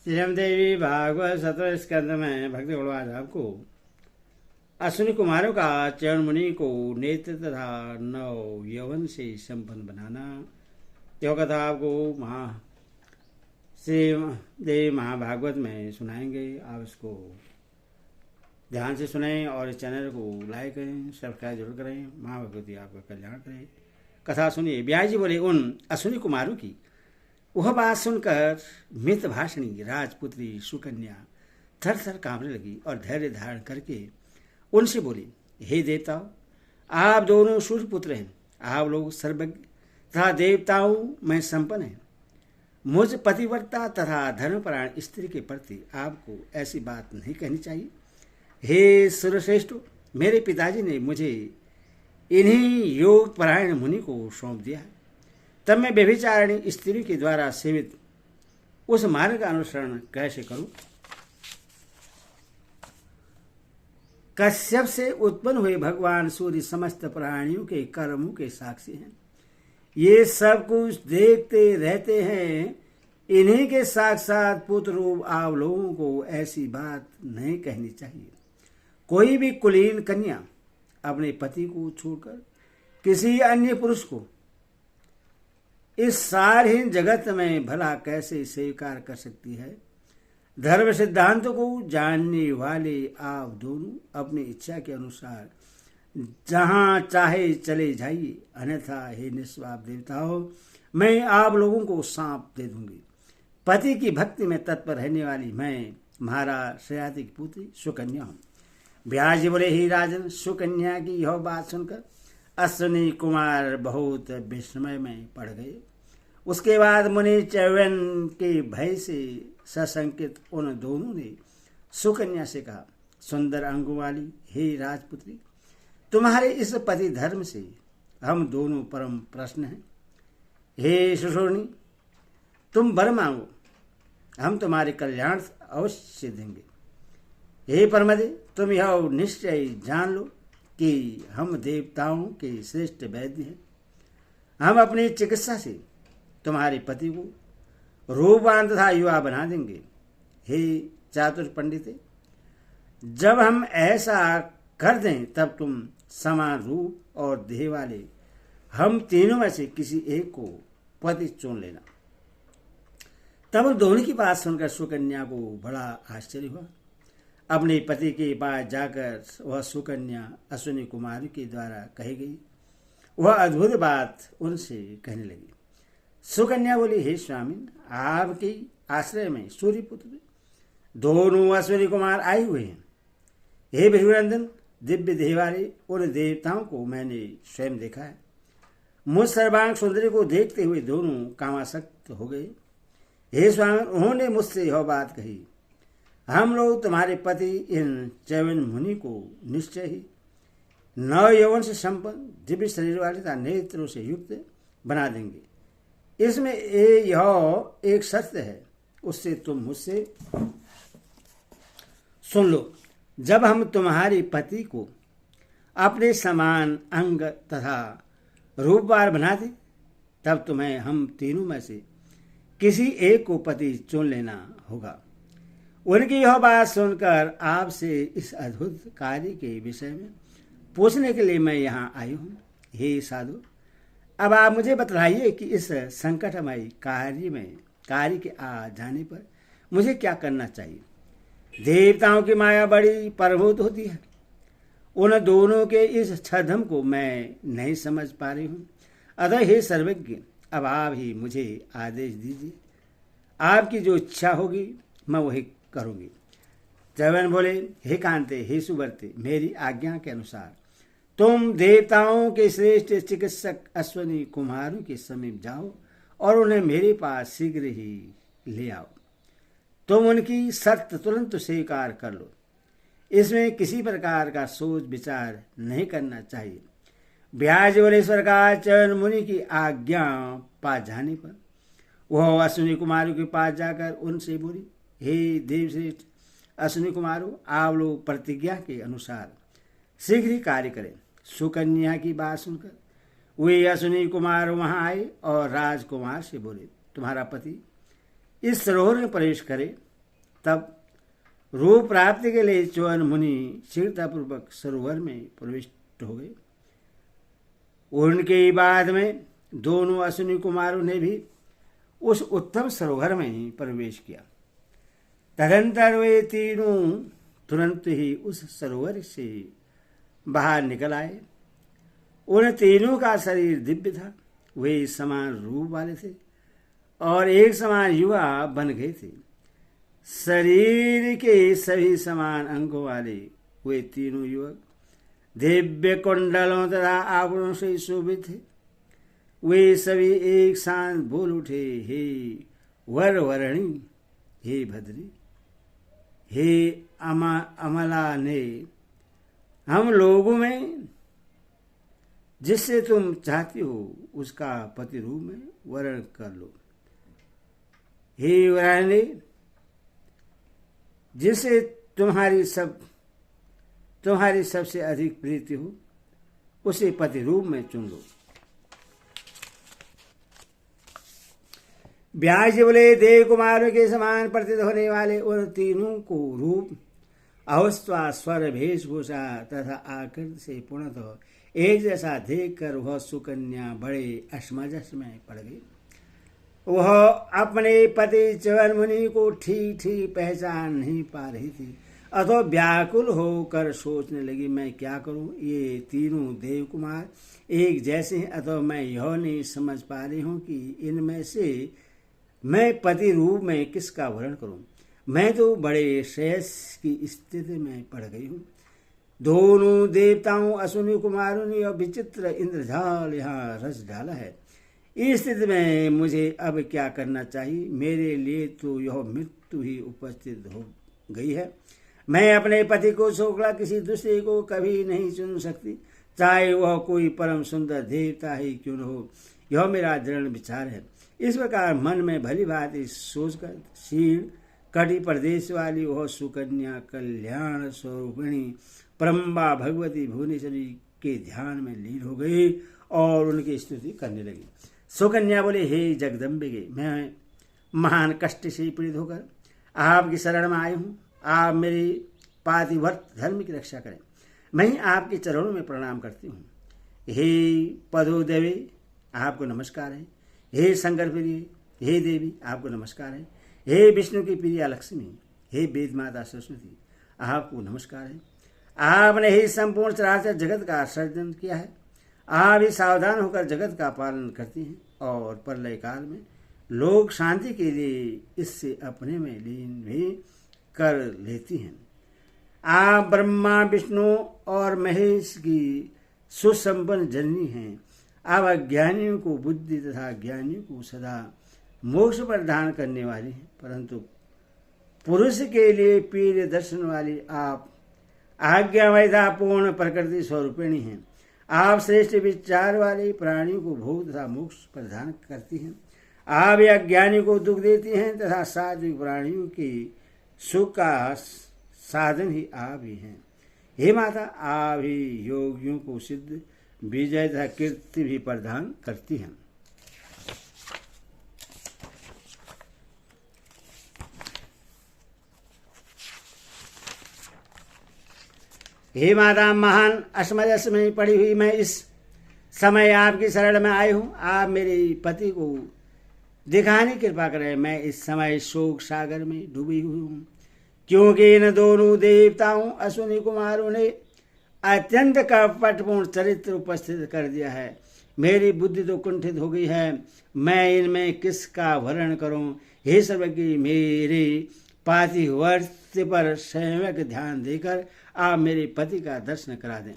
देवी भागवत 17 स्कंद में भक्ति गणवाद आपको अश्विनी कुमारों का चरण मुनि को नेत्र तथा नव यौवन से संपन्न बनाना, यह कथा आपको श्री देवी महाभागवत में सुनाएंगे। आप इसको ध्यान से सुनें और इस चैनल को लाइक करें, सब्सक्राइब जरूर करें। महाभगवती आपका कल्याण करें। कथा सुनिए। ब्यास जी बोले, उन अश्विनी कुमारों की वह बात सुनकर मित भाषणी राजपुत्री सुकन्या थर थर कांपने लगी और धैर्य धारण करके उनसे बोली, हे देवताओं, आप दोनों सूर्य पुत्र हैं। आप लोग सर्वज्ञ तथा देवताओं में संपन्न हैं। मुझ पतिव्रता तथा धर्मपरायण स्त्री के प्रति आपको ऐसी बात नहीं कहनी चाहिए। हे सुरश्रेष्ठ, मेरे पिताजी ने मुझे इन्हीं योग परायण मुनि को सौंप दिया है। तब मैं व्यभिचारिणी स्त्री के द्वारा सेवित उस मार्ग का अनुसरण कैसे करूं? कश्यप से उत्पन्न हुए भगवान सूर्य समस्त प्राणियों के कर्मों के साक्षी हैं। ये सब कुछ देखते रहते हैं। इन्हीं के साक्षात पुत्र रूप आप लोगों को ऐसी बात नहीं कहनी चाहिए। कोई भी कुलीन कन्या अपने पति को छोड़कर किसी अन्य पुरुष को इस सारहीन जगत में भला कैसे स्वीकार कर सकती है? धर्म सिद्धांत को जानने वाले आप दोनों अपनी इच्छा के अनुसार जहां चाहे चले जाइए, अन्यथा हे निस्वार्थ देवताओं, मैं आप लोगों को सांप दे दूंगी। पति की भक्ति में तत्पर रहने वाली मैं महाराज श्रेयाति की पुत्री सुकन्या हूँ। ब्यास जी बोले, ही राजन, सुकन्या की यह बात सुनकर अश्विनी कुमार बहुत विस्मय में पड़ गए। उसके बाद मुनि च्यवन के भय से सशंकित उन दोनों ने सुकन्या से कहा, सुंदर अंगों वाली हे राजपुत्री, तुम्हारे इस पति धर्म से हम दोनों परम प्रश्न हैं। हे सुशोणी, तुम वर मांगो, हम तुम्हारे कल्याण अवश्य देंगे। हे परमदे, तुम यह निश्चय जान लो कि हम देवताओं के श्रेष्ठ वैद्य हैं। हम अपनी चिकित्सा से तुम्हारे पति को रूपवान तथा युवा बना देंगे। हे चातुर पंडित, जब हम ऐसा कर दें तब तुम समान रूप और देह वाले हम तीनों में से किसी एक को पति चुन लेना। तब दोनों की बात सुनकर सुकन्या को बड़ा आश्चर्य हुआ। अपने पति के पास जाकर वह सुकन्या अश्विनी कुमार के द्वारा कही गई वह अद्भुत बात उनसे कहने लगी। सुकन्या बोली, हे स्वामी, आपके आश्रय में सूर्यपुत्र दोनों अश्विनी कुमार आए हुए हैं। हे विष्णुनंदन, दिव्य देह वाले उन देवताओं को मैंने स्वयं देखा है। मुझ सर्वांग सुंदरी को देखते हुए दोनों कामासक्त हो गए। हे स्वामी, उन्होंने मुझसे यह बात कही, हम लोग तुम्हारे पति इन च्यवन मुनि को निश्चय ही नव यौवन से संपन्न दिव्य शरीर वाले तथा नेत्रों से युक्त बना देंगे। इसमें यह एक शर्त है, उससे तुम मुझसे सुन लो। जब हम तुम्हारे पति को अपने समान अंग तथा रूपवान बना दें, तब तुम्हें हम तीनों में से किसी एक को पति चुन लेना होगा। उनकी यह बात सुनकर आपसे इस अद्भुत कार्य के विषय में पूछने के लिए मैं यहाँ आई हूँ। हे साधु, अब आप मुझे बतलाइए कि इस संकटमय कार्य के आ जाने पर मुझे क्या करना चाहिए। देवताओं की माया बड़ी प्रभुत होती है। उन दोनों के इस छद्म को मैं नहीं समझ पा रही हूँ। अतः हे सर्वज्ञ, अब आप ही मुझे आदेश दीजिए। आपकी जो इच्छा होगी मैं वही करूंगी। च्यवन बोले, हे कांते, हे सुवर्ते, मेरी आज्ञा के अनुसार तुम देवताओं के श्रेष्ठ चिकित्सक अश्विनी कुमारों के समीप जाओ और उन्हें मेरे पास शीघ्र ही ले आओ। तुम उनकी शर्त तुरंत स्वीकार कर लो। इसमें किसी प्रकार का सोच विचार नहीं करना चाहिए। ब्यास बोले, इस प्रकार च्यवन मुनि की आज्ञा पा जाने पर वह अश्विनी कुमारों के पास जाकर उनसे बोली, हे देवश्रेष्ठ अश्विनी कुमारों, आप लोग प्रतिज्ञा के अनुसार शीघ्र ही कार्य करें। सुकन्या की बात सुनकर वे अश्विनी कुमार वहां आए और राजकुमार से बोले, तुम्हारा पति इस सरोवर में प्रवेश करे तब रूप प्राप्ति के लिए च्यवन मुनि शीघ्रतापूर्वक सरोवर में प्रविष्ट हो गए। उनके बाद में दोनों अश्विनी कुमारों ने भी उस उत्तम सरोवर में ही प्रवेश किया। तदंतर वे तीनों तुरंत ही उस सरोवर से बाहर निकल आए। उन तीनों का शरीर दिव्य था, वे समान रूप वाले थे और एक समान युवा बन गए थे। शरीर के सभी समान अंगों वाले वे तीनों युवक दिव्य कुंडलों तथा आभूषणों से शोभित थे। वे सभी एक साथ बोल उठे, हे वर वरणी, हे भद्री, हे अमला ने, हम लोगों में जिससे तुम चाहती हो उसका पति रूप में वर्ण कर लो। हे वराने, जिससे तुम्हारी सबसे अधिक प्रीति हो उसे पति रूप में चुन लो। व्यास जी बोले, देव कुमारों के समान प्रतीत होने वाले उन तीनों को रूप, अवस्था, स्वर, वेशभूषा तथा आकृति से पूर्णतः एक जैसा देखकर वह सुकन्या बड़े असमंजस में पड़ गई। वह अपने पति च्यवन मुनि को ठीक ठीक पहचान नहीं पा रही थी, अतः व्याकुल होकर सोचने लगी, मैं क्या करूं? ये तीनों देव कुमार एक जैसे हैं, अतः मैं यह नहीं समझ पा रही हूं कि इनमें से मैं पति रूप में किसका वर्ण करूं। मैं तो बड़े श्रेयस की स्थिति में पड़ गई हूं। दोनों देवताओं अश्विनी कुमारों ने और विचित्र इंद्रजाल यहाँ रच डाला है। इस स्थिति में मुझे अब क्या करना चाहिए? मेरे लिए तो यह मृत्यु ही उपस्थित हो गई है। मैं अपने पति को छोड़कर किसी दूसरे को कभी नहीं चुन सकती, चाहे वह कोई परम सुंदर देवता ही क्यों न हो। यह मेरा दृढ़ विचार है। इस प्रकार मन में भली भांति सोचकर क्षीण कटि प्रदेश वाली वह सुकन्या कल्याण स्वरूपिणी परम्बा भगवती भुवनेश्वरी के ध्यान में लीन हो गई और उनकी स्तुति करने लगी। सुकन्या बोले, हे जगदम्बिके, मैं महान कष्ट से पीड़ित होकर आपकी शरण में आई हूँ। आप मेरी पातिव्रत धर्म की रक्षा करें। मैं ही आपके चरणों में प्रणाम करती हूँ। हे पदोदेवी, आपको नमस्कार है। हे शंकर प्रिय, हे देवी, आपको नमस्कार है। हे विष्णु की प्रिया लक्ष्मी, हे वेद माता सरस्वती, आपको नमस्कार है। आपने ही संपूर्ण चराचर जगत का सर्जन किया है। आप ही सावधान होकर जगत का पालन करती हैं और प्रलय काल में लोग शांति के लिए इससे अपने में लीन भी कर लेती हैं। आप ब्रह्मा, विष्णु और महेश की सुसंपन्न जननी हैं। आप अज्ञानियों को बुद्धि तथा ज्ञानियों को सदा मोक्ष प्रदान करने वाली हैं, परंतु पुरुष के लिए प्रिय दर्शन वाली आप आज्ञामयता पूर्ण प्रकृति स्वरूपिणी हैं। आप श्रेष्ठ विचार वाले प्राणियों को भोग तथा मोक्ष प्रदान करती हैं। आप अज्ञानियों को दुख देती हैं तथा सात्विक प्राणियों की सुख का साधन ही आप ही हैं। हे माता, आप ही योगियों को सिद्ध, विजय तथा कीर्ति भी प्रदान करती हैं। हे माता, महान असमंजस में पड़ी हुई मैं इस समय आपकी शरण में आई हूँ। आप मेरे पति को दिखाने की कृपा करें। मैं इस समय शोक सागर में डूबी हुई हूँ, क्योंकि इन दोनों देवताओं अश्विनी कुमारों ने अत्यंत कपटपूर्ण चरित्र उपस्थित कर दिया है। मेरी बुद्धि तो कुंठित हो गई है। मैं इनमें किसका वर्ण करूं? हे सर्वज्ञ, मेरे पातिव्रत पर संयम ध्यान देकर आप मेरे पति का दर्शन करा दें।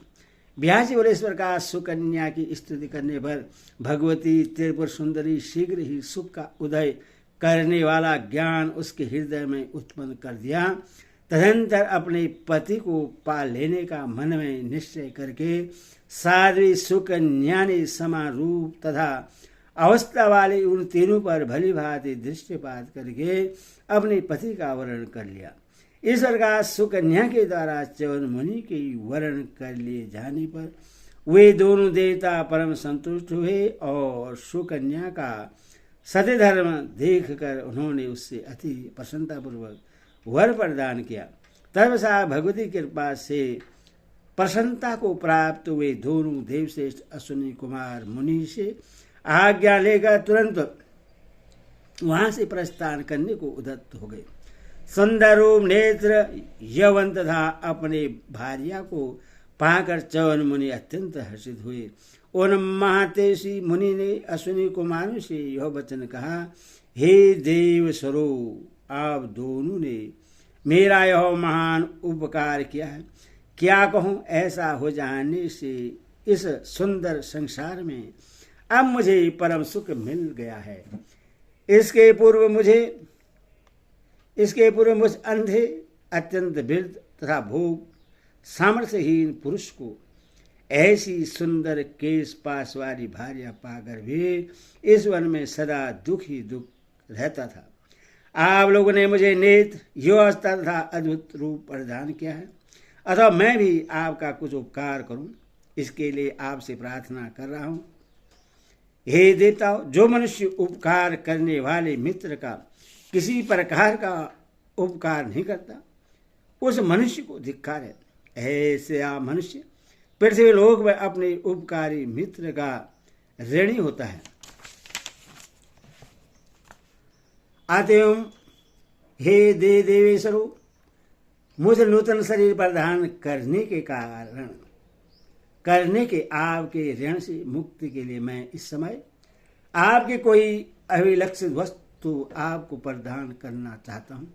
व्यास जी बोले, इस प्रकार सुकन्या की स्तुति करने पर भगवती त्रिपुर सुंदरी शीघ्र ही सुख का उदय करने वाला ज्ञान उसके हृदय में उत्पन्न कर दिया। तदंतर अपने पति को पा लेने का मन में निश्चय करके साध्वी सुकन्या ने समान रूप तथा अवस्था वाले उन तीनों पर भली भांति दृष्टिपात करके अपने पति का वर्ण कर लिया। इस प्रकार सुकन्या के द्वारा च्यवन मुनि के वर्ण कर लिए जाने पर वे दोनों देवता परम संतुष्ट हुए और सुकन्या का सत्य धर्म देखकर उन्होंने उससे अति प्रसन्नतापूर्वक वर प्रदान किया। तब सा भगवती कृपा से प्रसन्नता को प्राप्त हुए दोनों देवश्रेष्ठ अश्विनी कुमार मुनि से आज्ञा लेकर तुरंत वहां से प्रस्थान करने को उद्यत हो गए। सुंदर रूप नेत्र यवन तथा अपने भार्या को पाकर च्यवन मुनि अत्यंत हर्षित हुए। उन महातेशी मुनि ने अश्विनी कुमारों से यह वचन कहा, हे देव स्वरूप, आप दोनों ने मेरा यह महान उपकार किया है। क्या कहूँ, ऐसा हो जाने से इस सुंदर संसार में अब मुझे परम सुख मिल गया है। इसके पूर्व मुझ अंधे, अत्यंत वृद्ध तथा भोग सामर्थ्यहीन पुरुष को ऐसी सुंदर केश पास वाली भार्या पाकर भी इस वन में सदा दुख ही दुख रहता था। आप लोगों ने मुझे नेत्र, योवस्था तथा अद्भुत रूप प्रदान किया है, अतः मैं भी आपका कुछ उपकार करूं, इसके लिए आपसे प्रार्थना कर रहा हूं। हे देवताओं, जो मनुष्य उपकार करने वाले मित्र का किसी प्रकार का उपकार नहीं करता, उस मनुष्य को धिक्कार है। ऐसे आप मनुष्य पृथ्वी लोक में अपने उपकारी मित्र का ऋणी होता है। अतएव हे देवेश्वरो, मुझे नूतन शरीर प्रदान करने के आपके ऋण से मुक्ति के लिए मैं इस समय आपके कोई अभिलक्षित वस्तु आपको प्रदान करना चाहता हूँ।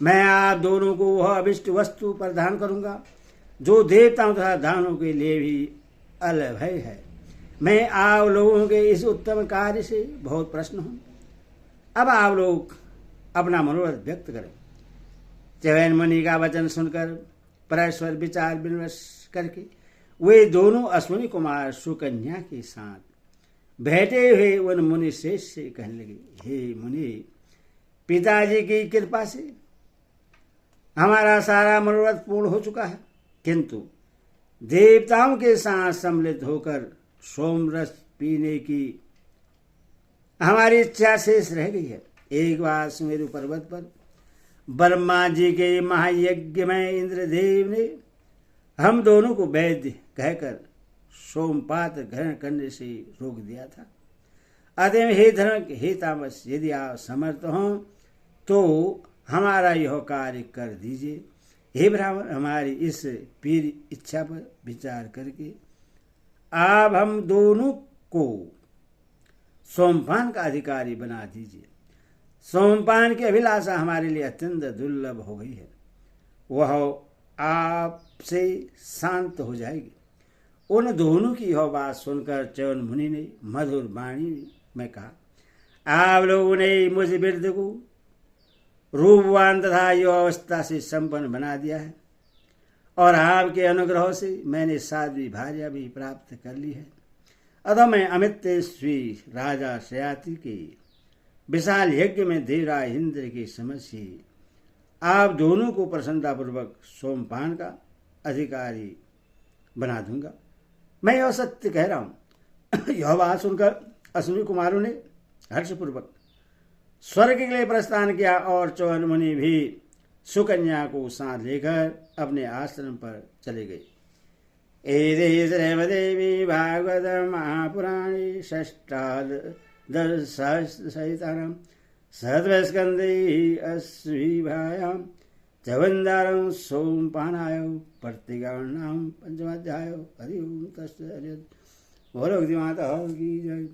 मैं आप दोनों को वह अभिष्ट वस्तु प्रदान करूंगा जो देवताओं तथा दानों के लिए भी अलभय है। मैं आप लोगों के इस उत्तम कार्य से बहुत प्रसन्न हूँ। अब आप लोग अपना मनोरथ व्यक्त करें। च्यवन मुनि का वचन सुनकर परस्पर विचार विमर्श करके वे दोनों अश्विनी कुमार सुकन्या के साथ बैठे हुए उन मुनि श्रेष्ठ से कहने लगे, हे मुनि, पिताजी की कृपा से हमारा सारा मनोरथ पूर्ण हो चुका है, किंतु देवताओं के साथ सम्मिलित होकर सोमरस पीने की हमारी इच्छा शेष रह गई है। एक बार सुमेरु पर्वत पर ब्रह्मा जी के महायज्ञ में इंद्रदेव ने हम दोनों को वैद्य कहकर सोमपात्र ग्रहण करने से रोक दिया था। अतएव हे धनक, हे तामस, यदि आप समर्थ हों तो हमारा यह कार्य कर दीजिए। हे ब्राह्मण, हमारी इस पीर इच्छा पर विचार करके आप हम दोनों को सोमपान का अधिकारी बना दीजिए। सोमपान की अभिलाषा हमारे लिए अत्यंत दुर्लभ हो गई है, वह आपसे शांत हो जाएगी। उन दोनों की यह बात सुनकर च्यवन मुनि ने मधुर वाणी में कहा, आप लोगों ने मुझ वृद्ध को रूपवान तथा युवावस्था से संपन्न बना दिया है और आपके अनुग्रह से मैंने साध्वी भार्या भी प्राप्त कर ली है। अतः मैं अमितेश्वी राजा शयाति के विशाल यज्ञ में देवराज इंद्र की समझ से आप दोनों को प्रसन्नतापूर्वक सोमपान का अधिकारी बना दूंगा। मैं यह सत्य कह रहा हूं। यह बात सुनकर अश्विनी कुमारों ने हर्षपूर्वक स्वर्ग के लिए प्रस्थान किया और च्यवन मुनि भी सुकन्या को साथ लेकर अपने आश्रम पर चले गए। एते श्रीमदेवी भागवत महापुराणे षष्ठादशसहस्रसहितानां सत्वस्कन्धे अश्विभायां चवन्दारं सोमपानाय प्रतिगणां पंचमाध्यायो। हरि ओम तत्सत्। बोलो भगवती माता की जय।